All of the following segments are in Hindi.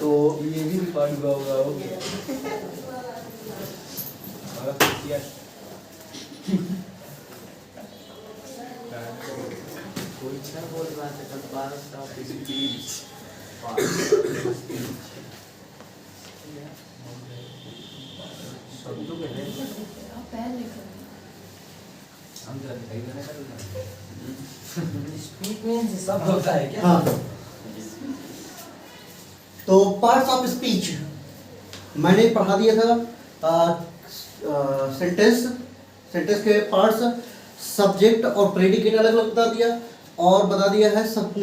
तो ये भी रिकॉर्ड हुआ होगा, हो गया हमारा पीसीआर। कोई अच्छा बोल रहा था कल 12 शब्दों के हैं हम जरा दिखाई देना कर स्पीच मींस सब होता है क्या? हाँ, तो पार्ट्स ऑफ स्पीच मैंने पढ़ा दिया था। सेंटेंस के पार्ट्स, सब्जेक्ट और प्रेडिकेट अलग अलग बता दिया, और बता दिया है सब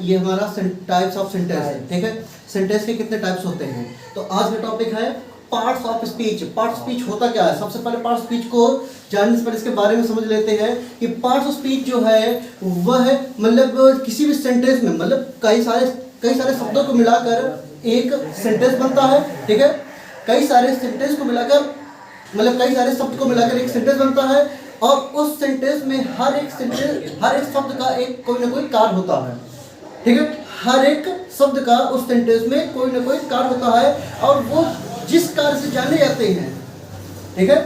ये हमारा टाइप्स ऑफ सेंटेंस। ठीक है, सेंटेंस के कितने टाइप्स होते हैं। तो आज का टॉपिक है parts of speech. Part speech होता क्या है, सबसे पहले पार्ट स्पीच को जानने से पहले इसके बारे में समझ लेते हैं कि पार्ट्स ऑफ स्पीच जो है वह मतलब किसी भी सेंटेंस में मतलब कई सारे शब्दों को मिलाकर एक सेंटेंस बनता है। ठीक है, कई सारे सेंटेंस को मिलाकर मतलब कई सारे शब्द को मिलाकर एक सेंटेंस बनता है, और उस सेंटेंस में हर एक शब्द का एक कोई ना कोई कार्य होता है। ठीक है, हर एक शब्द का उस सेंटेंस में कोई ना कोई कार्य होता है, और वो जिस कार्य से जाने जाते हैं। ठीक है,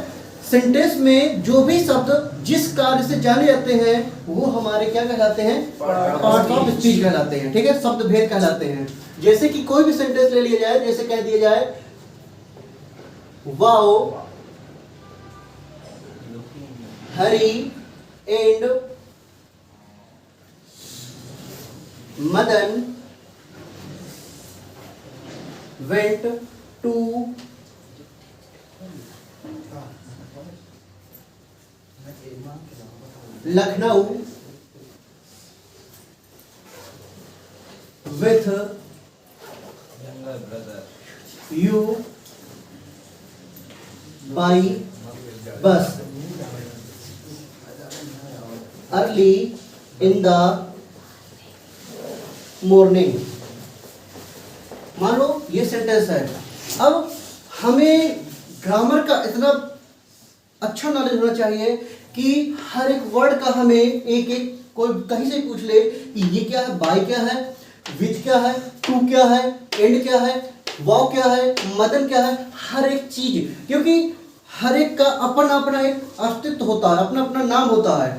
सेंटेंस में जो भी शब्द जिस कार्य से जाने जाते हैं वो हमारे क्या कहलाते हैं, पार्ट्स ऑफ स्पीच कहलाते हैं। ठीक है, शब्द भेद कहलाते हैं। जैसे कि कोई भी सेंटेंस ले लिया जाए, जैसे कह दिया जाए wow, Hari and Madan went to Lucknow with you by bus early in the morning। मान लो ये सेंटेंस है। अब हमें ग्रामर का इतना अच्छा नॉलेज होना चाहिए कि हर एक वर्ड का हमें एक एक कोई कहीं से पूछ ले कि ये क्या है, बाय क्या है, विच क्या है, टू क्या है, एंड क्या है, वाव क्या है, मदन क्या है, हर एक चीज, क्योंकि हर एक का अपना अपना एक अस्तित्व होता है, अपना अपना नाम होता है,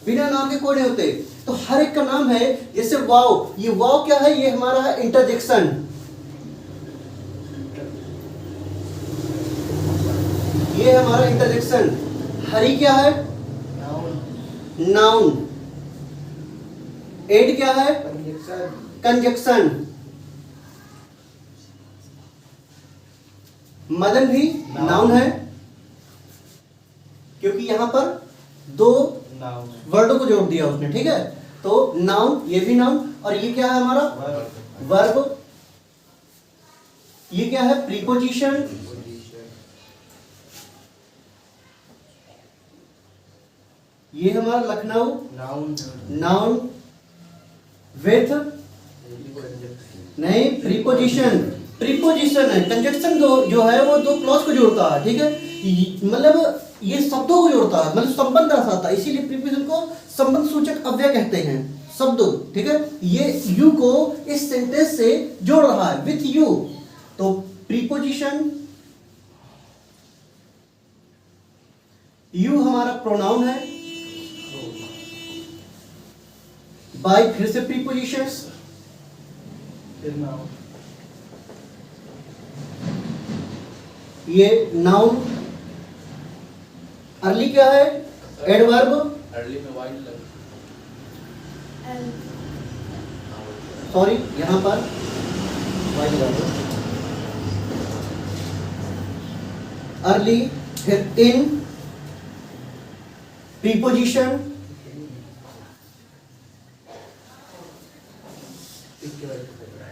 बिना नाम के कोई नहीं होते। तो हर एक का नाम है। जैसे वाव, ये वाव क्या है, ये हमारा है इंटरजेक्शन। ये हमारा इंटरजेक्शन। हरी क्या है, नाउन। एड क्या है, कंजक्शन। मदन भी नाउन है, क्योंकि यहां पर दो वर्डों को जोड़ दिया उसने। ठीक है, तो नाउन, ये भी नाउन, और ये क्या है हमारा वर्ब। ये क्या है, प्रीपोजिशन। ये हमारा लखनऊ नाउन विथ नहीं प्रीपोजिशन। प्रीपोजिशन है, कंजक्शन जो है वो दो क्लॉज को जोड़ता है। ठीक है, मतलब ये शब्दों को जोड़ता है, मतलब संबंध दर्शाता है, इसीलिए प्रीपोजिशन को संबंध सूचक अव्यय कहते हैं, शब्द। ठीक है, ये यू को इस सेंटेंस से जोड़ रहा है, विथ यू। तो प्रीपोजिशन, यू हमारा प्रोनाउन है, बाय फिर से प्रीपोजिशंस, ये नाउन। अर्ली क्या है, एडवर्ब। अर्ली में वाइल्ड लग सॉरी, यहां पर अर्ली, फिर इन, प्रीपोजिशन,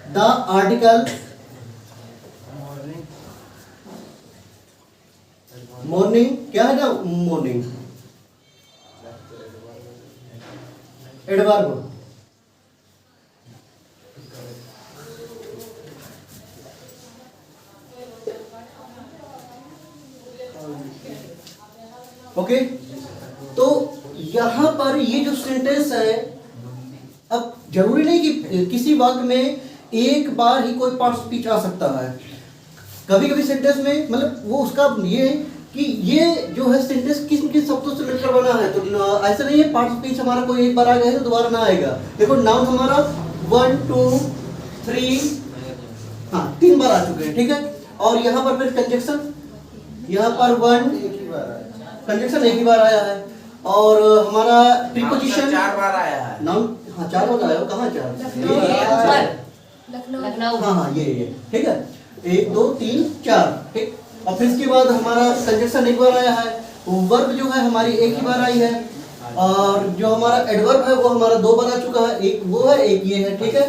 द आर्टिकल, मॉर्निंग क्या है ना, मॉर्निंग एडवर्ब। ओके, तो यहां पर ये जो सेंटेंस है, अब जरूरी नहीं कि किसी वाक्य में एक बार ही कोई पार्ट ऑफ स्पीच आ सकता है। कभी कभी सेंटेंस में मतलब वो उसका ये है कि ये जो है सेंटेंस किन किन शब्दों से मिलकर बना है, तो ऐसा नहीं है पार्ट ऑफ स्पीच हमारा कोई एक बार आ गया है तो दोबारा ना आएगा। देखो नाउन हमारा 1 2 3 हाँ 3 बार आ चुके हैं, ठीक है। और यहाँ पर फिर कंजक्शन, यहाँ पर 1 कंजक्शन एक ही बार आया है, और हमारा प्रीपोजिशन 4 बार आया है। नाउन हाँ 4 बार आया, कहाँ 4? लखनऊ। हाँ ये ठीक है, 1 2 3 4, ठीक। और फिर इसके बाद हमारा कंजक्शन एक बार आया है, वर्ब जो है हमारी एक ही बार आई है, और जो हमारा एडवर्ब है वो हमारा 2 बार आ चुका है, एक वो है एक ये है, ठीक है।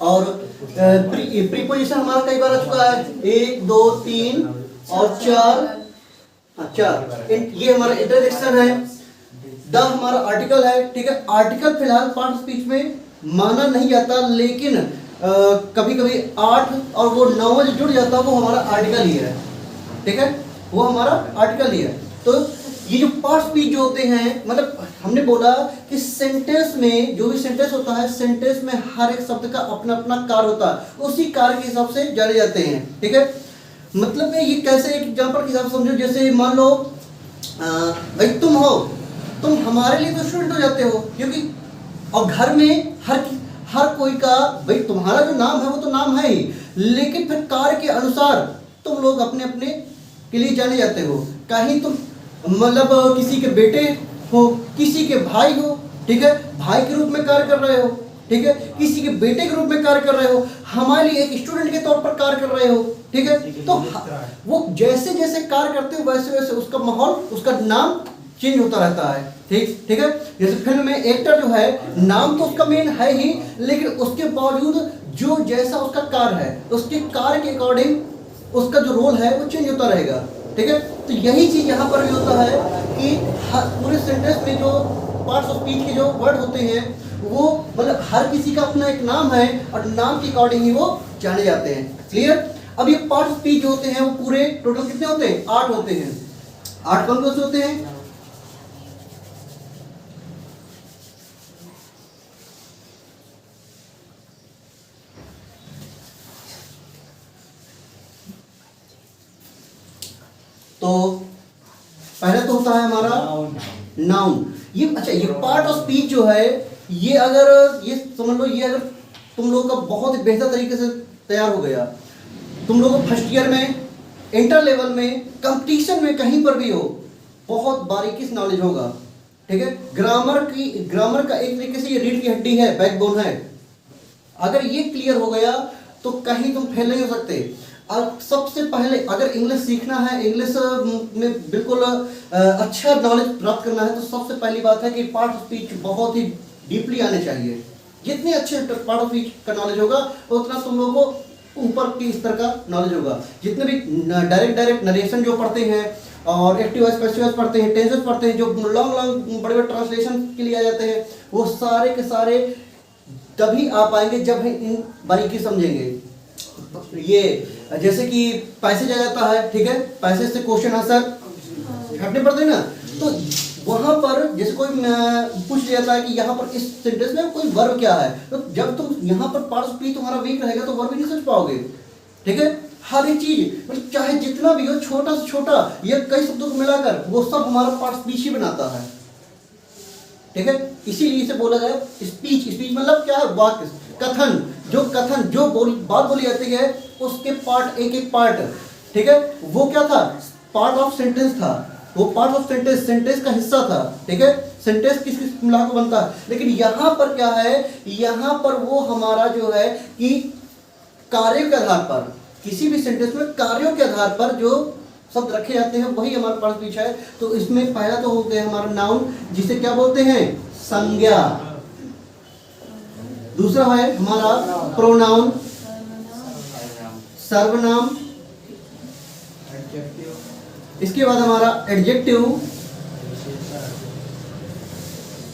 और प्रीपोजिशन हमारा कई बार आ चुका है, 1 2 3 और 4, हाँ 4। ये हमारा इंट्रोडक्शन है। द हमारा आर्टिकल है, ठीक है। आर्टिकल फिलहाल पार्ट ऑफ स्पीच में माना नहीं जाता, लेकिन कभी कभी 8 और वो 9 जो जुड़ जाता है वो हमारा आर्टिकल ही है, ठीक है, वो हमारा आर्टिकल ही है। तो ये जो पार्ट स्पीच जो होते हैं, मतलब हमने बोला कि सेंटेंस में जो भी सेंटेंस होता है, सेंटेंस में हर एक शब्द का अपना अपना कार्य होता है, उसी कार्य के हिसाब से जाने जाते हैं, ठीक है। मतलब में ये कैसे, एक एग्जांपल के हिसाब से समझो, जैसे मान लो भाई तुम हो, तुम हमारे लिए तो स्टूडेंट हो जाते हो, क्योंकि और घर में हर कोई का भाई तुम्हारा जो नाम है वो तो नाम है ही, लेकिन फिर कार्य के अनुसार तुम लोग अपने अपने के लिए जाने जाते हो। कहीं तुम मतलब किसी के बेटे हो, किसी के भाई हो, ठीक है, भाई के रूप में कार्य कर रहे हो, ठीक है, किसी के बेटे के रूप में कार्य कर रहे हो, हमारे लिए एक स्टूडेंट के तौर पर कार्य कर रहे हो, ठीक है। तो वो जैसे जैसे कार्य करते हो वैसे वैसे उसका माहौल, उसका नाम चेंज होता रहता है, ठीक है। जैसे फिल्म में एक्टर जो है, नाम तो उसका मेन है ही, लेकिन उसके बावजूद जो जैसा उसका कार्य है, उसके कार्य के अकॉर्डिंग उसका जो रोल है वो चेंज होता रहेगा, ठीक है। तो यही चीज यहाँ पर भी होता है कि पूरे सेंटेंस में जो पार्ट्स ऑफ स्पीच के जो वर्ड होते हैं वो मतलब हर किसी का अपना एक नाम है, और नाम के अकॉर्डिंग ही वो जाने जाते हैं। क्लियर? अब ये पार्ट्स ऑफ स्पीच जो होते हैं वो पूरे टोटल कितने होते हैं? 8 होते हैं। 8 कौन कौन से होते हैं? तो पहले तो होता है हमारा नाउन। ये अच्छा, ये पार्ट ऑफ स्पीच जो है, ये अगर ये समझ लो, ये अगर तुम लोग का बहुत ही बेहतर तरीके से तैयार हो गया, तुम लोग को फर्स्ट ईयर में, इंटर लेवल में, कंपटीशन में कहीं पर भी हो, बहुत बारीकी से नॉलेज होगा, ठीक है। ग्रामर का एक तरीके से ये रीढ़ की हड्डी है, बैकबोन है। अगर ये क्लियर हो गया तो कहीं तुम फेल नहीं हो सकते। और सबसे पहले अगर इंग्लिश सीखना है, इंग्लिश में बिल्कुल अच्छा नॉलेज प्राप्त करना है, तो सबसे पहली बात है कि पार्ट ऑफ स्पीच बहुत ही डीपली आने चाहिए। जितने अच्छे पार्ट ऑफ स्पीच का नॉलेज होगा उतना तुम लोगों को ऊपर की स्तर का नॉलेज होगा। जितने भी डायरेक्ट नरेशन जो पढ़ते हैं और एक्टिव वॉइस पैसिव वॉइस पढ़ते हैं, टेंसेस पढ़ते हैं, जो लॉन्ग बड़े बड़े ट्रांसलेशन के लिए आ जाते हैं, वो सारे के सारे तभी आ पाएंगे जब इन बारीकी समझेंगे। ये जैसे कि पैसेज आ जाता है, ठीक है, पैसेज से क्वेश्चन आंसर हटने पड़ते हैं ना, तो वहां पर जैसे कोई पूछ लिया था कि यहाँ पर इस सेंटेंस में कोई वर्ब क्या है, तो जब तुम यहाँ पर पार्ट ऑफ स्पीच तुम्हारा वीक रहेगा तो वर्ब ही नहीं समझ पाओगे, ठीक है। हर एक चीज मतलब चाहे जितना भी हो, छोटा से छोटा या कई शब्दों को मिलाकर, वो सब हमारा पार्ट ऑफ स्पीच ही बनाता है, ठीक है। इसीलिए इसे बोला जाए स्पीच। स्पीच मतलब क्या है? वाक्य, कथन। जो बात बोली जाती है उसके पार्ट, एक एक पार्ट, ठीक है, वो क्या था? पार्ट ऑफ सेंटेंस था। वो पार्ट ऑफ सेंटेंस का हिस्सा था, ठीक है। सेंटेंस किस मिला को बनता है, लेकिन यहाँ पर क्या है? यहाँ पर वो हमारा जो है कि कार्यों के आधार पर, किसी भी सेंटेंस में कार्यों के आधार पर जो शब्द रखे जाते हैं वही हमारा पार्ट ऑफ स्पीच है। तो इसमें पहला तो हो गया हमारा नाउन, जिसे क्या बोलते हैं? संज्ञा। दूसरा है हमारा प्रोनाउन, सर्वनाम। इसके बाद हमारा एडजेक्टिव,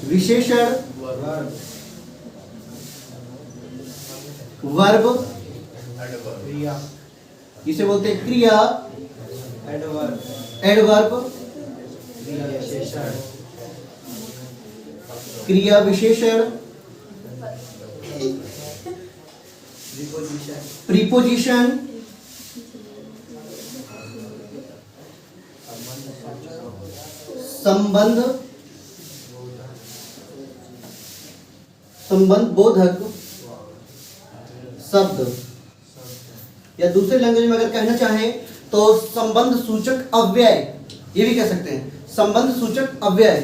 विशेषण, वर्ब, जिसे बोलते हैं क्रिया, एडवर्ब, क्रिया विशेषण, प्रीपोजिशन, संबंध, संबंध बोधक शब्द, या दूसरे लैंग्वेज में अगर कहना चाहें तो संबंध सूचक अव्यय, ये भी कह सकते हैं संबंध सूचक अव्यय।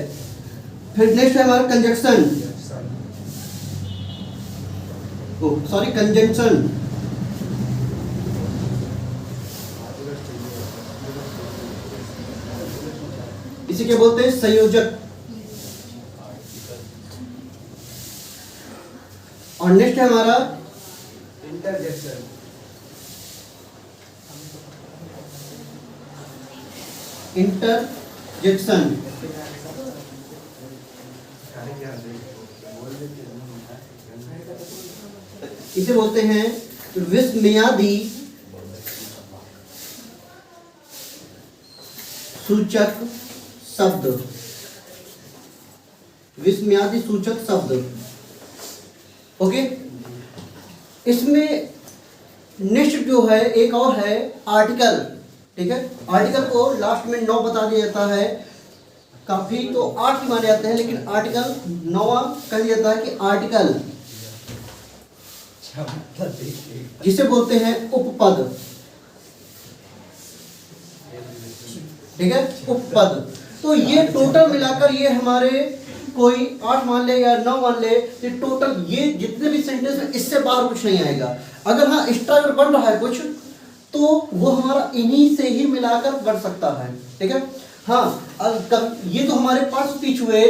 फिर नेक्स्ट है हमारा कंजक्शन, सॉरी कंजंक्शन, इसे क्या बोलते हैं संयोजक। और नेक्स्ट है हमारा इंटरजेक्शन, इंटरजेक्शन, इसे बोलते हैं विस्मयादि सूचक शब्द, विस्मयादि सूचक शब्द। ओके, इसमें नेक्स्ट जो है एक और है आर्टिकल, ठीक है। आर्टिकल को लास्ट में 9 बता दिया जाता है, काफी तो 8 ही माने जाते हैं, लेकिन आर्टिकल 9वां कह दिया जाता है कि आर्टिकल, जिसे बोलते हैं उपपद, ठीक है, उपपद। तो ये टोटल मिलाकर ये हमारे कोई 8 मान ले या 9 मान ले, ये टोटल ये जितने भी सेंटेंस में इससे बाहर कुछ नहीं आएगा। अगर हाँ एक्स्ट्रा अगर बन रहा है कुछ तो वो हमारा इन्हीं से ही मिलाकर बन सकता है, ठीक है। हाँ, ये तो हमारे पार्ट स्पीच हुए,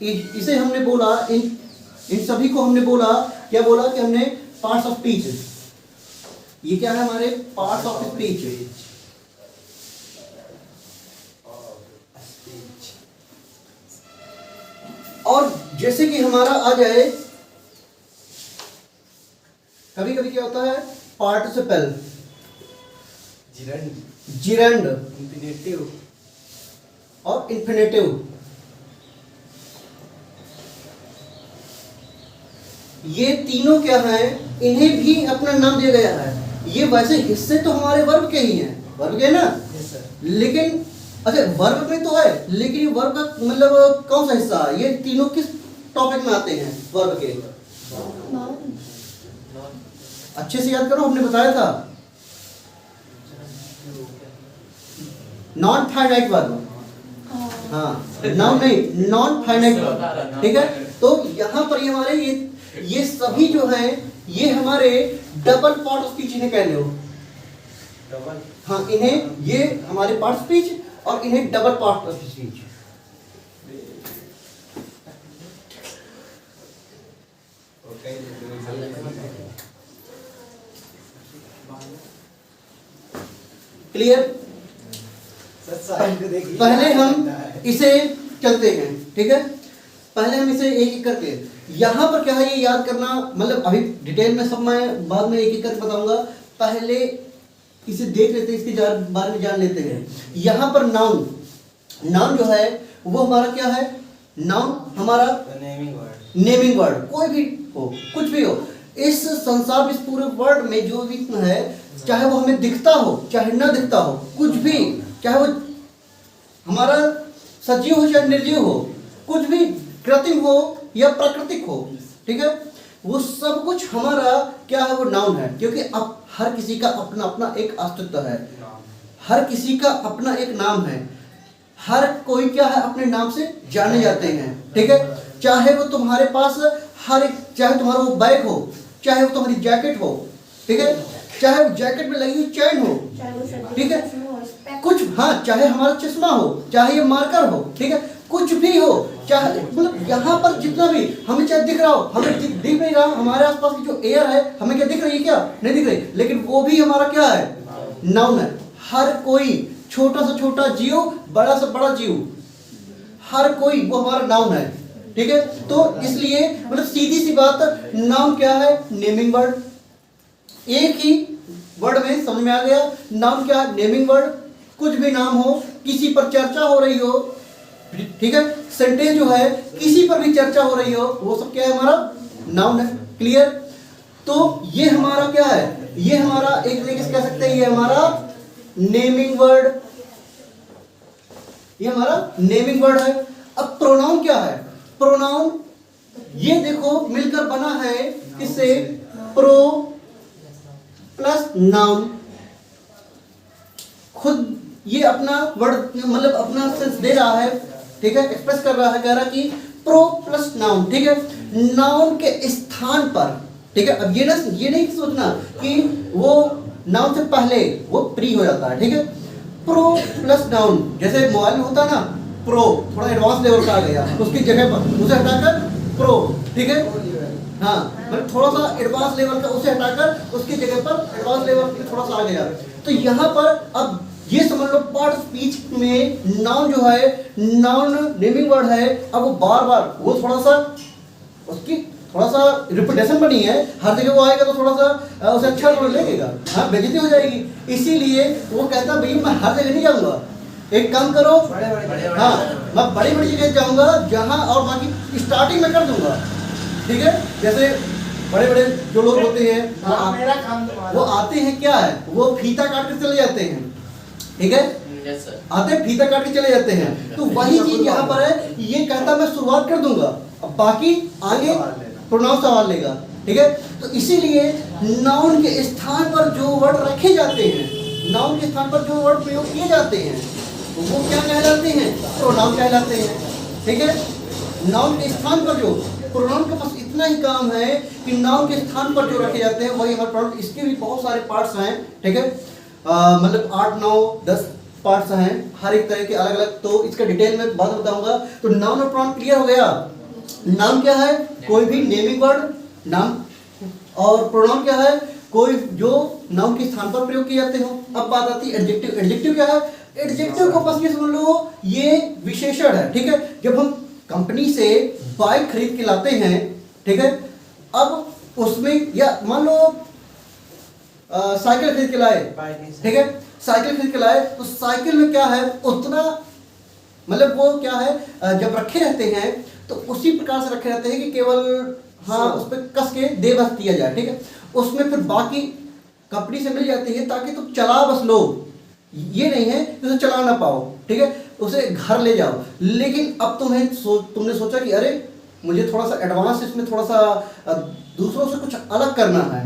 इसे हमने बोला, इन सभी को हमने बोला, क्या बोला कि हमने पार्ट्स ऑफ स्पीच। ये क्या है हमारे पार्ट्स ऑफ स्पीच। और जैसे कि हमारा आ जाए, कभी कभी क्या होता है पार्टिसिपल, जिरंड इंफिनिटिव और इन्फिनेटिव। ये तीनों क्या हैं, इन्हें भी अपना नाम दिया गया है। ये वैसे हिस्से तो हमारे वर्ब के ही हैं, वर्ब के ना, लेकिन अच्छा वर्ब में तो है, लेकिन ये वर्ब का मतलब कौन सा हिस्सा है, ये तीनों किस टॉपिक में आते हैं वर्ब के? अच्छे से याद करो, हमने बताया था नॉन फाइनाइट वर्ब, हाँ नाउन नहीं, नॉन फाइनाइट वर्ब, ठीक है। तो यहाँ पर ये हमारे ये सभी जो हैं ये हमारे डबल पार्ट ऑफ स्पीच इन्हें कह लो, डबल, हाँ इन्हें, ये हमारे पार्ट स्पीच और इन्हें double part of speech. Clear? पहले हम इसे चलते हैं, ठीक है। पहले हम इसे एक एक करके, यहाँ पर क्या है ये याद करना, मतलब अभी डिटेल में सब मैं बाद में एक एक करके बताऊंगा, पहले इसे देख लेते हैं, इसके बारे में जान लेते हैं। यहाँ पर नाउन, नाउन जो है वो हमारा क्या है, नाउन हमारा नेमिंग वर्ड, कोई भी हो, कुछ भी हो, इस संसार, इस पूरे वर्ल्ड में जो भी है, चाहे वो हमें दिखता हो चाहे ना दिखता हो, कुछ भी, चाहे वो हमारा सजीव हो चाहे निर्जीव हो, कुछ भी कृत्रिम हो या प्राकृतिक हो, ठीक है, वो सब कुछ हमारा क्या है, वो नाउन है। क्योंकि अब हर किसी का अपना अपना एक अस्तित्व है, हर किसी का अपना एक नाम है, हर कोई क्या है अपने नाम से जाने जाते हैं, ठीक है। चाहे वो तुम्हारे पास हर एक, चाहे तुम्हारा वो बैग हो, चाहे वो तुम्हारी जैकेट हो, ठीक है, चाहे वो जैकेट में लगी हुई चैन हो, ठीक है, कुछ, हाँ चाहे हमारा चश्मा हो, चाहे ये मार्कर हो, ठीक है, कुछ भी हो, चाहे मतलब यहाँ पर जितना भी हमें चाहे दिख रहा हो, हमें दिख नहीं रहा, हमारे आसपास की जो एयर है हमें क्या दिख रही है, क्या नहीं दिख रही, लेकिन वो भी हमारा क्या है, नाउन है। हर कोई, छोटा से छोटा जीव, बड़ा से बड़ा जीव, हर कोई वो हमारा नाउन है, ठीक है। तो इसलिए मतलब सीधी सी बात, नाउन क्या है, नेमिंग वर्ड। एक ही वर्ड में समझ में आ गया, नाउन क्या है, नेमिंग वर्ड। कुछ भी नाम हो, किसी पर चर्चा हो रही हो, ठीक है, सेंटेंस जो है किसी पर भी चर्चा हो रही हो, वो सब क्या है, हमारा नाउन है। क्लियर? तो ये हमारा क्या है, ये हमारा एक तरीके से कह सकते हैं ये हमारा नेमिंग वर्ड, ये हमारा नेमिंग वर्ड है। अब प्रोनाउन क्या है, प्रोनाउन ये देखो मिलकर बना है किससे, प्रो प्लस नाउन। खुद ये अपना वर्ड मतलब अपना सेंस दे रहा है, ठीक है, एक्सप्रेस कर रहा है, कह रहा कि प्रो प्लस नाउन, ठीक है, नाउन के स्थान पर, ठीक है। अब ये नहीं सोचना कि वो नाउन से पहले वो प्री हो जाता है, ठीक है। प्रो प्लस नाउन, जैसे मोबाइल में होता है ना, प्रो थोड़ा एडवांस लेवल का आ गया, उसकी जगह पर उसे हटाकर प्रो, ठीक है, हाँ, मतलब थोड़ा सा एडवांस लेवल का उसे हटाकर उसकी जगह पर एडवांस लेवल पे थोड़ा सा आ गया। तो यहाँ पर अब ये समझ लो पार्ट स्पीच में नाउन जो है, नाउन नेमिंग वर्ड है, अब वो बार बार वो थोड़ा सा उसकी थोड़ा सा रिपीटेशन बनी है, हर जगह वो आएगा तो थोड़ा सा उसे अच्छा लगेगा, हाँ, बेइज्जती हो जाएगी। इसीलिए वो कहता भाई मैं हर जगह नहीं जाऊंगा, एक काम करो, हाँ, मैं बड़ी बड़ी जगह जाऊंगा जहाँ, और बाकी स्टार्टिंग में कर दूंगा, ठीक है। जैसे बड़े बड़े जो लोग होते हैं वो आते हैं, क्या है, वो फीता काट कर चले जाते हैं, ठीक है, आते फीता काट के चले जाते हैं। तो वही चीज यहाँ पर है, ये कहता मैं शुरुआत कर दूंगा, अब बाकी आगे प्रोनाउन सवाल लेगा, ठीक है। तो इसीलिए नाउन के स्थान पर जो वर्ड रखे जाते हैं, नाउन के स्थान पर जो वर्ड प्रयोग किए जाते हैं वो क्या कहलाते हैं, प्रोनाउन कहलाते हैं, ठीक है। नाउन के स्थान पर जो, प्रोनाउन के पास इतना ही काम है कि नाउन के स्थान पर जो रखे जाते हैं वही हमारे प्रोनाउन। इसके भी बहुत सारे पार्ट्स हैं, ठीक है, मतलब 8, 9, 10 पार्ट्स हैं, हर एक तरह के अलग अलग, तो इसका डिटेल में बाद में बताऊंगा। तो नाउन और प्रोनाउन क्लियर हो गया। नाउन क्या है, कोई भी नेमिंग वर्ड नाम, और प्रोनाउन क्या है, कोई जो नाउन के स्थान पर प्रयोग किए जाते हो। अब बात आती है एडजेक्टिव। एडजेक्टिव क्या है, एडजेक्टिव को बस ये समझ लो ये विशेषण है, ठीक है। जब हम कंपनी से बाइक खरीद के लाते हैं, ठीक है, अब उसमें या मान लो साइकिल खरीद के लाए, ठीक है, साइकिल खरीद के लाए, तो साइकिल में क्या है उतना, मतलब वो क्या है, जब रखे रहते हैं तो उसी प्रकार से रखे रहते हैं कि केवल हाँ उस पर कस के दे बस दिया जाए, ठीक है। उसमें फिर बाकी कंपनी से मिल जाती है ताकि तुम चला बस लो, ये नहीं है कि उसे चला ना पाओ, ठीक है, उसे घर ले जाओ। लेकिन अब तुमने सोचा कि अरे मुझे थोड़ा सा एडवांस इसमें थोड़ा सा दूसरों से कुछ अलग करना है,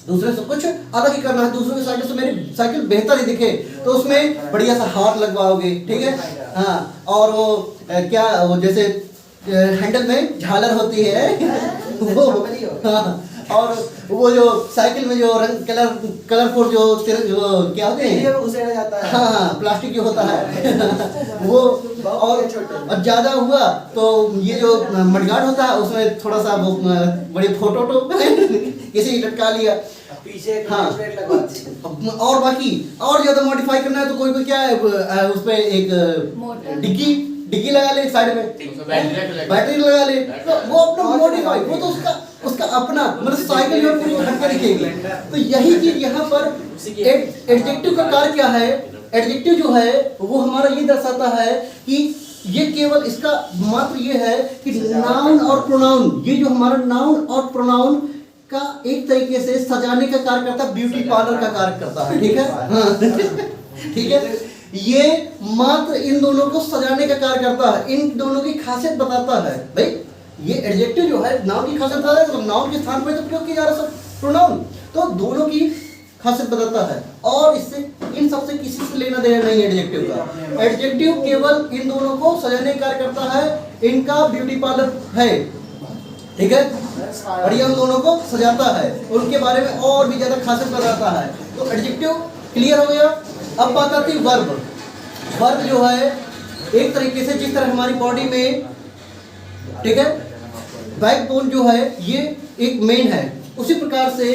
दूसरे से कुछ अलग ही करना है, दूसरों की साइकिल से मेरी साइकिल बेहतर ही दिखे, तो उसमें बढ़िया सा हार लगवाओगे, ठीक है, हाँ, और वो क्या वो जैसे हैंडल में झालर होती है वो, हाँ, और वो जो साइकिल में जो रंग कलरफुल जो क्या होते हैं, उसेड़ा जाता है, हाँ, प्लास्टिक जो होता है वो, और ज्यादा हुआ तो ये जो मडगार्ड होता है उसमें थोड़ा सा वो बड़ी फोटो किसी लटका लिया पीछे, हाँ, और बाकी और ज्यादा मॉडिफाई करना है तो कोई क्या है उस पे एक डिग्गी लगा ले साइड में, बैटरी लगा ले, तो वो अपना मॉडिफाई, वो तो उसका अपना मतलब साइकिल जो पूरी ढक के दिखेगी। तो यही चीज यहाँ पर एडजेक्टिव का कार्य क्या है, एडजेक्टिव जो है वो हमारा ये दर्शाता है कि ये केवल इसका मात्र ये है कि नाउन और प्रोनाउन, ये जो हमारा नाउन और प्रोनाउन का एक तरीके से सजाने का कार्य करता है, ब्यूटी पार्लर का कार्य करता है, ठीक है, हाँ ठीक है, ये मात्र इन दोनों को सजाने का कार्य करता है, इन दोनों की खासियत बताता है। भाई ये एडजेक्टिव जो है नाउन की खासियत बताता है, तो नाउन के स्थान पर तो प्रयोग किया जा रहा है प्रोनाउन, तो दोनों की खासियत बताता है, और इससे इन सबसे किसी से लेना देना नहीं है एडजेक्टिव का। एडजेक्टिव केवल इन दोनों को सजाने का कार्य करता है, इनका ब्यूटी पार्लर है, ठीक है, और ये उन दोनों को सजाता है, उनके बारे में और भी ज्यादा खासियत बताता है। तो एडजेक्टिव क्लियर हो गया। अब बात आती है वर्ब। वर्ब जो है एक तरीके से जिस तरह हमारी बॉडी में, ठीक है, बैकबोन जो है ये एक मेन है, उसी प्रकार से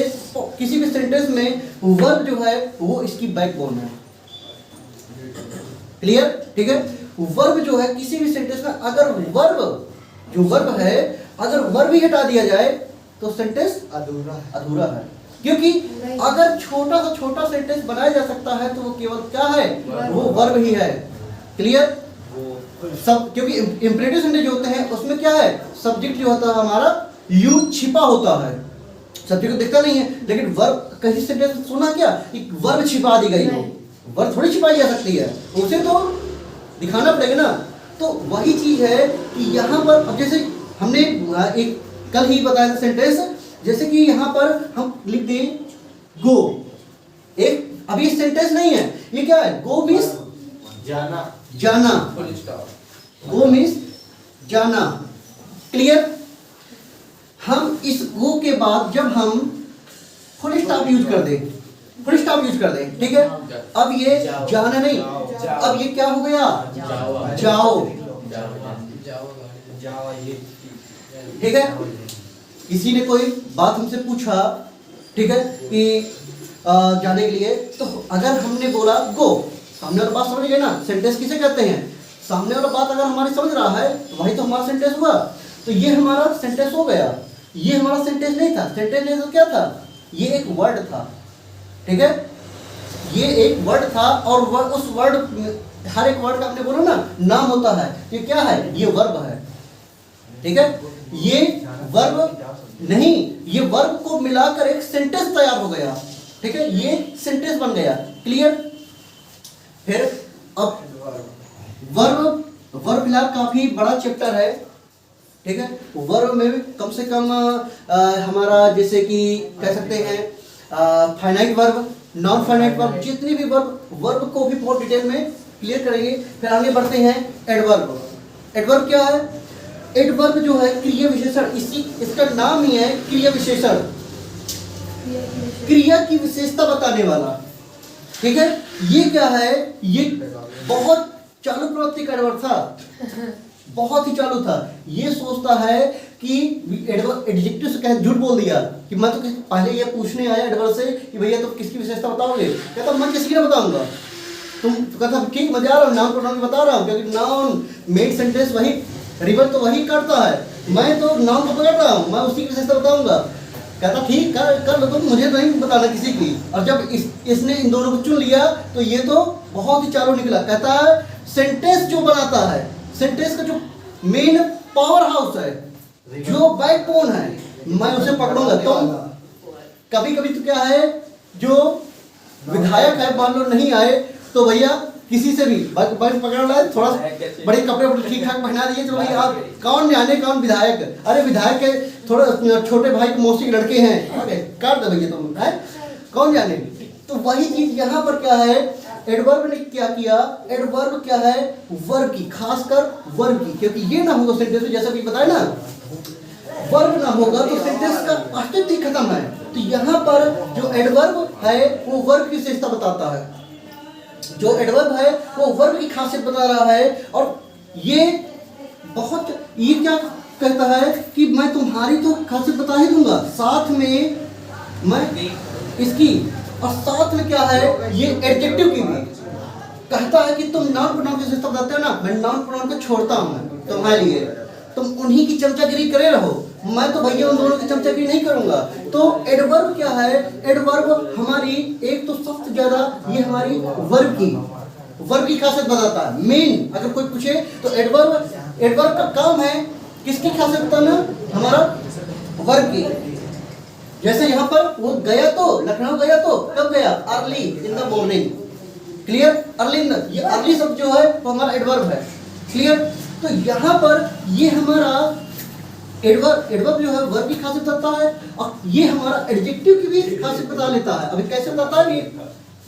किसी भी सेंटेंस में वर्ब जो है वो इसकी बैकबोन है। क्लियर, ठीक है। वर्ब जो है किसी भी सेंटेंस में अगर वर्ब जो वर्ब है अगर वर्ब ही हटा दिया जाए तो सेंटेंस अधूरा है, क्योंकि अगर छोटा सा छोटा सेंटेंस बनाया जा सकता है तो वो केवल क्या है, वो वर्ब ही है। क्लियर, सब, क्योंकि इंपेरेटिव सेंटेंस जो होते हैं उसमें क्या है, सब्जेक्ट जो होता है हमारा यू छिपा होता है, सब्जेक्ट को दिखता नहीं है, लेकिन वर्ब कहीं सेंटेंस सुना क्या, एक वर्ब छिपा दी गई हो, वर्ब थोड़ी छिपाई जा सकती है, उसे तो दिखाना पड़ेगा ना। तो वही चीज है कि यहाँ पर अब जैसे हमने एक कल ही बताया था सेंटेंस, जैसे कि यहाँ पर हम लिख दें गो, एक अभी सेंटेंस नहीं है, ये क्या है, गो मीन्स जाना, जाना, फुल स्टॉप। गो मीन्स जाना, क्लियर। हम इस गो के बाद जब हम फुल स्टॉप यूज कर दें, फुल स्टॉप यूज कर दें, ठीक है, अब ये जाना नहीं, अब ये क्या हो गया, जाओ, जावा ये ठीक है। किसी ने कोई बात हमसे पूछा, ठीक है, कि जाने के लिए, तो अगर हमने बोला गो, सामने वाला बात समझ गए ना, सेंटेंस किसे कहते हैं, सामने वाला बात अगर हमारी समझ रहा है तो वही तो हमारा सेंटेंस हुआ। तो ये हमारा सेंटेंस हो गया, ये हमारा सेंटेंस नहीं था, सेंटेंस नहीं तो क्या था, ये एक वर्ड था, ठीक है, ये एक वर्ड था, और उस वर्ड, हर एक वर्ड का हमने बोला ना नाम होता है, ये क्या है, ये वर्ब है, ठीक है, ये वर्ब नहीं, ये वर्ब को मिलाकर एक सेंटेंस तैयार हो गया, ठीक है, ये सेंटेंस बन गया, क्लियर। फिर अब वर्ब फिलहाल काफी बड़ा चैप्टर है, ठीक है, वर्ब में कम से कम हमारा जैसे कि कह सकते हैं finite verb, non finite verb, जितनी भी वर्ब को भी बहुत डिटेल में क्लियर करेंगे। फिर आगे बढ़ते हैं एडवर्ब। एडवर्ब क्या है, एडवर्ब जो है क्रिया विशेषण, इसका नाम ही है क्रिया विशेषण, क्रिया की विशेषता बताने वाला, ठीक है। ये क्या है, ये बहुत चालू प्रवृत्ति का एडवर्ब था, बहुत ही चालू था। ये सोचता है कि एडजेक्टिव से कहीं झूठ बोल दिया कि मैं तो पहले ये पूछने आया एडवर्ब से कि भैया तो किसकी विशेषता बताओगे, कहता मैं किसकी ना बताऊंगा, तुम कहता ठीक मैं जा रहा हूँ, नाउन प्रोनाउन बता रहा हूँ, क्योंकि नाउन मेड सेंटेंस वही रिवर तो वही करता है, मैं तो नाउन को पकड़ रहा हूँ, मैं उसकी विशेषता बताऊंगा। कहता ठीक कर लो तुम, मुझे नहीं बताना किसी की। और जब इसने इन दोनों को चुन लिया तो ये तो बहुत ही चालू निकला। कहता है सेंटेंस जो बनाता है, सेंटेंस का जो मेन पावर हाउस है, जो बैकबोन है, मैं उसे पकड़ूंगा। तो कभी कभी तो क्या है, जो विधायक है मान लो नहीं आए तो भैया किसी से भी पकड़ रहा है, थोड़ा बड़े कपड़े ठीक ठाक पहना दिए तो भैया आप कौन जाने कौन विधायक, अरे विधायक के थोड़ा छोटे भाई के मौसी के लड़के हैं, कर दो भैया तुम, है कौन जाने। तो वही चीज यहाँ पर क्या है, एडवर्ब ने क्या किया, एडवर्ब क्या है, वर्ब की, खासकर वर्ब की, क्योंकि ये ना होगा सेंटेंस, जैसा भी बताया ना, वर्ब ना होगा तो सेंटेंस का अस्तित्व खत्म है। तो यहाँ पर जो एडवर्ब है वो वर्ब की विशेषता बताता है, जो एडवर्ब है वो वर्ब की खासियत बता रहा है। और ये क्या कहता है कि मैं तुम्हारी तो खासियत बता ही दूंगा, साथ में मैं इसकी, और साथ में क्या है, ये एडजेक्टिव की भी कहता है कि तुम नाउन प्रोनाउन की विशेषता बताते हो ना, मैं नाउन प्रोनाउन को छोड़ता हूँ तुम्हारे लिए, तुम उन्हीं की चमचागिरी करे रहो, मैं तो भैया उन दोनों की चमचागिरी नहीं करूंगा। तो एडवर्ब क्या है, एडवर्ब हमारी एक तो सबसे ज्यादा ये हमारी वर्ब की खासियत बताता है। मेन अगर कोई पूछे तो एडवर्ब का काम है किसकी खासियत बताना, हमारा वर्ब की। जैसे यहाँ पर वो गया तो, लखनऊ गया तो कब गया, early in the morning, clear, early in the, ये अर्ली शब्द जो है वो हमारा एडवर्ब है, क्लियर। तो यहाँ पर ये हमारा एडवर्ब जो है वर्ब की खासियत बताता है, और ये हमारा एडजेक्टिव की भी खासियत बता लेता है। अभी कैसे बताता है,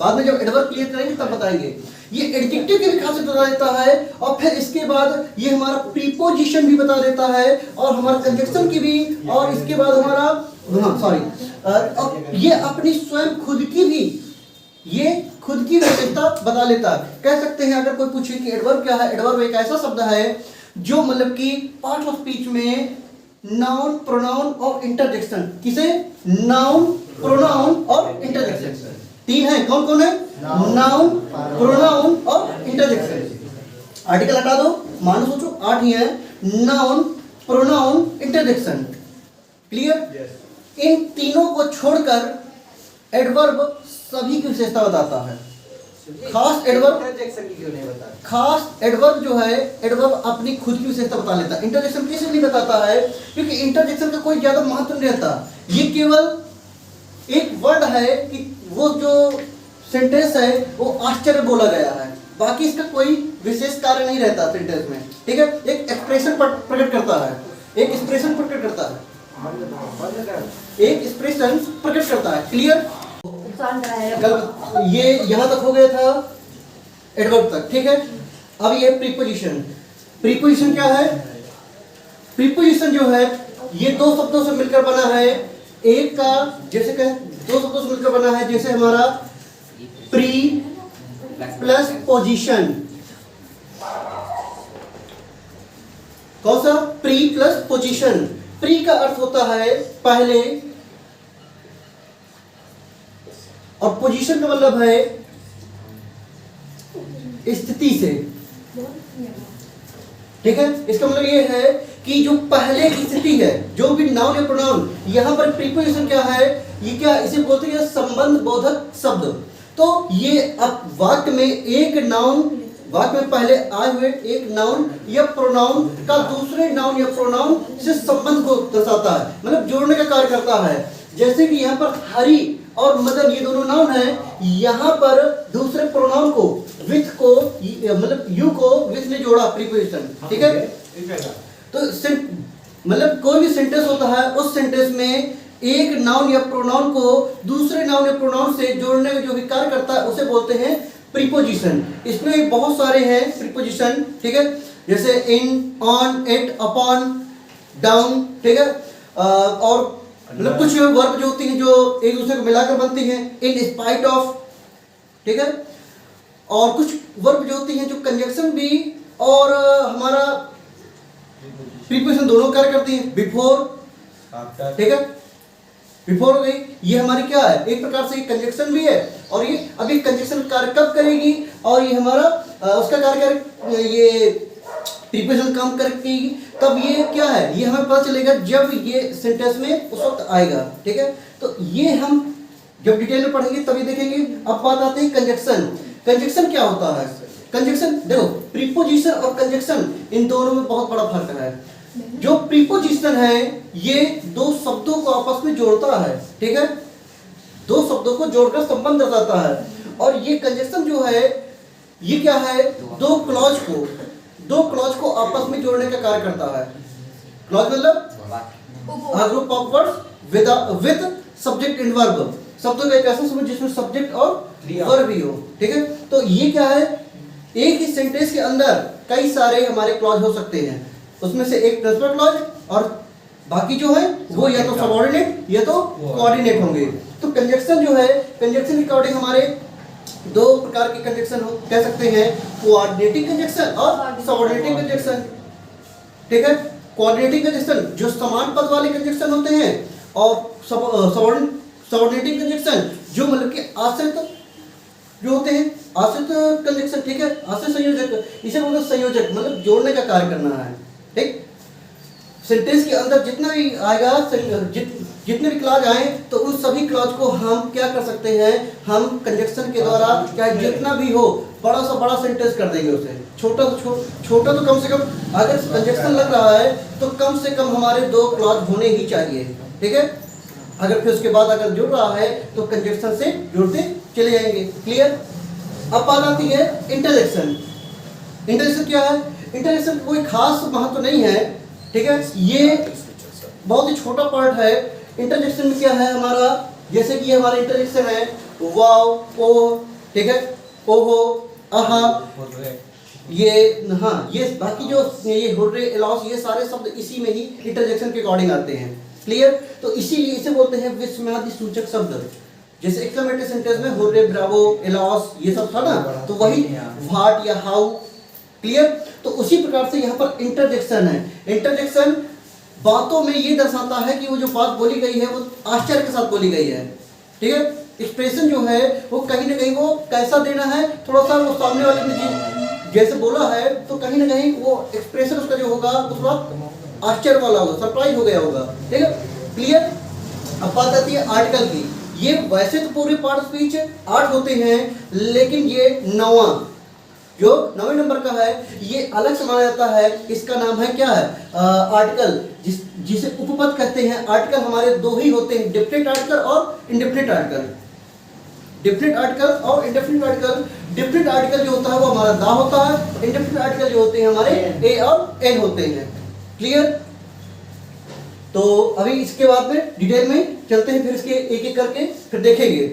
बाद में जब एडवर्ब क्लियर करेंगे तब बताएंगे। ये एडजेक्टिव की भी खासियत बता देता है, और फिर इसके बाद ये हमारा प्रीपोजिशन भी बता देता है, और हमारा कंजक्शन की भी, और इसके बाद हमारा ये अपनी स्वयं खुद की भी, ये खुद की विशेषता बता लेता है। कह सकते हैं अगर कोई पूछे कि एडवर्ब क्या है, एडवर्ब एक ऐसा शब्द है जो मतलब कि पार्ट ऑफ स्पीच में नाउन, प्रोनाउन और इंटरजेक्शन, किसे, नाउन, प्रोनाउन और इंटरजेक्शन, तीन है, कौन कौन है, नाउन, प्रोनाउन और इंटरजेक्शन। आर्टिकल हटा दो, मानो सोचो 8 ही है, नाउन, प्रोनाउन, इंटरजेक्शन, क्लियर। इन तीनों को छोड़कर एडवर्ब सभी की विशेषता बताता है। खास एडवर्ब, क्यों नहीं बता, खास एडवर्ब जो है, एडवर्ब अपनी खुद की विशेषता बता लेता है। इंटरजेक्शन किसी नहीं बताता है, क्योंकि इंटरजेक्शन का कोई ज्यादा महत्व नहीं रहता। ये केवल एक वर्ड है कि वो जो सेंटेंस है वो आश्चर्य बोला गया है, बाकी इसका कोई विशेष कार्य नहीं रहता सेंटेंस में, ठीक है। एक एक्सप्रेशन प्रकट करता है, एक एक्सप्रेशन प्रकट करता है, एक एक्सप्रेशन प्रकट करता है। क्लियर? ये यहां तक हो गया था एडवर्ब तक, ठीक है। अब ये प्रीपोजिशन। प्रीपोजिशन क्या है? प्रीपोजिशन जो है ये दो शब्दों से मिलकर बना है। एक का जैसे दो शब्दों से मिलकर बना है, जैसे हमारा प्री प्लस पोजीशन। कौन सा? Pre plus position. प्री का अर्थ होता है पहले और पोजीशन का मतलब है स्थिति से, ठीक है। इसका मतलब ये है कि जो पहले की स्थिति है, जो भी नाउन या प्रोनाउन, यहां पर प्रीपोजिशन क्या है? ये क्या इसे बोलते हैं? संबंध बोधक शब्द। तो ये अब वाक्य में एक नाउन, वाक्य में पहले आए हुए एक नाउन या प्रोनाउन का दूसरे नाउन या प्रोनाउन से संबंध को दर्शाता है, मतलब जोड़ने का कार्य करता है। जैसे कि यहाँ पर हरि और मदन ये दोनों नाउन हैं, यहाँ पर दूसरे प्रोनाउन को विथ को मतलब यू को विथ ने जोड़ा, प्रीपोजिशन, ठीक है। तो मतलब कोई भी सेंटेंस होता है, उस सेंटेंस में एक नाउन या प्रोनाउन को दूसरे नाउन या प्रोनाउन से जोड़ने में जो भी कार्य करता है उसे बोलते हैं प्रीपोजिशन। इसमें बहुत सारे हैं प्रीपोजिशन, ठीक है, जैसे इन, ऑन, एट, अपॉन, डाउन, ठीक है। और मतलब कुछ वर्ब जो होती हैं जो एक दूसरे को मिलाकर बनती हैं, इन स्पाइट ऑफ, ठीक है। और कुछ वर्ब जो होती हैं जो कंजक्शन भी और हमारा प्रीपोजिशन दोनों कार्य करती हैं। बिफोर, ठीक है, बिफोर हो गई, ये हमारी क्या है? एक प्रकार से कंजक्शन भी है, और ये अभी कंजक्शन कार्य कब करेगी और ये हमारा उसका कार्य ये प्रीपोजिशन काम करेगी, तब ये क्या है? ये हमें पता चलेगा जब ये सेंटेंस में उस वक्त आएगा, ठीक है। तो ये हम जब डिटेल में पढ़ेंगे तभी देखेंगे। अब बात आती है कंजक्शन। कंजक्शन क्या होता है? कंजक्शन देखो, प्रीपोजिशन और कंजक्शन इन दोनों में बहुत बड़ा फर्क है। जो प्रीपोजिशन है ये दो शब्दों को आपस में जोड़ता है, ठीक है, दो शब्दों को जोड़कर संबंध दर्शाता है। और ये कंजक्शन जो है ये क्या है? दो क्लॉज को आपस में जोड़ने का कार्य करता है। क्लॉज मतलब a group of words with subject and verb, शब्दों का एक ऐसा समूह जिसमें सब्जेक्ट और वर्ब भी हो, ठीक है। तो ये क्या है? एक ही सेंटेंस के अंदर कई सारे हमारे क्लॉज हो सकते हैं, उसमें से एक ट्रांसफर क्लॉज और बाकी जो है वो या तो सबऑर्डिनेट या तो कोऑर्डिनेट होंगे। तो कंजक्शन जो है, कंजक्शन के अकॉर्डिंग हमारे दो प्रकार के कंजक्शन हो कह सकते हैं, कोऑर्डिनेटिंग कंजक्शन और सबऑर्डिनेटिंग कंजक्शन, ठीक है। कोऑर्डिनेटिंग कंजक्शन जो समान पद वाले कंजक्शन होते हैं, और सबऑर्डिनेटिंग कंजक्शन जो मतलब कि आश्रित जो होते हैं, आश्रित कंजक्शन, ठीक है, आश्रित संयोजक, इसे बोलते हैं संयोजक, मतलब जोड़ने का कार्य करना है, ठीक। सेंटेंस के अंदर जितना भी आएगा, जितने भी क्लॉज आए तो उन सभी क्लॉज को हम क्या कर सकते हैं? हम कंजक्शन के द्वारा चाहे जितना भी हो बड़ा से बड़ा सेंटेंस कर देंगे उसे। छोटा तो कम से कम, अगर कंजक्शन लग रहा है तो कम से कम हमारे दो क्लॉज होने ही चाहिए, ठीक है। अगर फिर उसके बाद अगर जुड़ रहा है तो कंजक्शन से जुड़ते चले जाएंगे। क्लियर? अब बात आती है इंटरजेक्शन। इंटरजेक्शन क्या है? इंटरजेक्शन कोई खास महत्व नहीं है, ठीक है, ये बहुत ही छोटा पार्ट है। इंटरजेक्शन में क्या है हमारा? जैसे कि हमारा इंटरजेक्शन है वाव, ओ, ठीक है, ओहो, आहा, ये हाँ, ये बाकी जो ये हुर्रे, एलॉस, ये सारे शब्द इसी में ही इंटरजेक्शन के अकॉर्डिंग आते हैं। क्लियर? तो इसीलिए इसे बोलते हैं विस्मयादि सूचक शब्द। जैसे एक्सक्लेमेटरी सेंटेंस में हुर्रे, ब्रावो, एलॉस ये सब था ना, तो वही व्हाट या हाउ। क्लियर? तो उसी प्रकार से यहाँ पर इंटरजेक्शन है। इंटरजेक्शन बातों में ये दर्शाता है कि वो जो बात बोली गई है वो आश्चर्य के साथ बोली गई है, ठीक है। एक्सप्रेशन जो है वो कहीं ना कहीं वो कैसा देना है, थोड़ा सा वो सामने वाले ने जैसे बोला है तो कहीं ना कहीं वो एक्सप्रेशन उसका जो होगा उस वक्त आश्चर्य वाला होगा, सरप्राइज हो गया होगा, ठीक है। क्लियर? अब बात आती है आर्टिकल की। ये वैसे तो पूरे पार्ट स्पीच 8 होते हैं, लेकिन ये 9वां जो 9वें नंबर का है ये अलग से माना जाता है, इसका नाम है क्या है, आर्टिकल, जिसे उपपद कहते हैं। आर्टिकल हमारे दो ही होते हैं, डेफिनेट आर्टिकल और इंडेफिनेट आर्टिकल। डेफिनेट आर्टिकल और इंडेफिनेट आर्टिकल। डेफिनेट आर्टिकल जो होता है वो हमारा दा होता है, इंडेफिनेट आर्टिकल जो होते हैं हमारे ए और एन होते हैं। क्लियर? तो अभी इसके बाद में डिटेल में चलते हैं, फिर इसके एक एक करके फिर देखेंगे।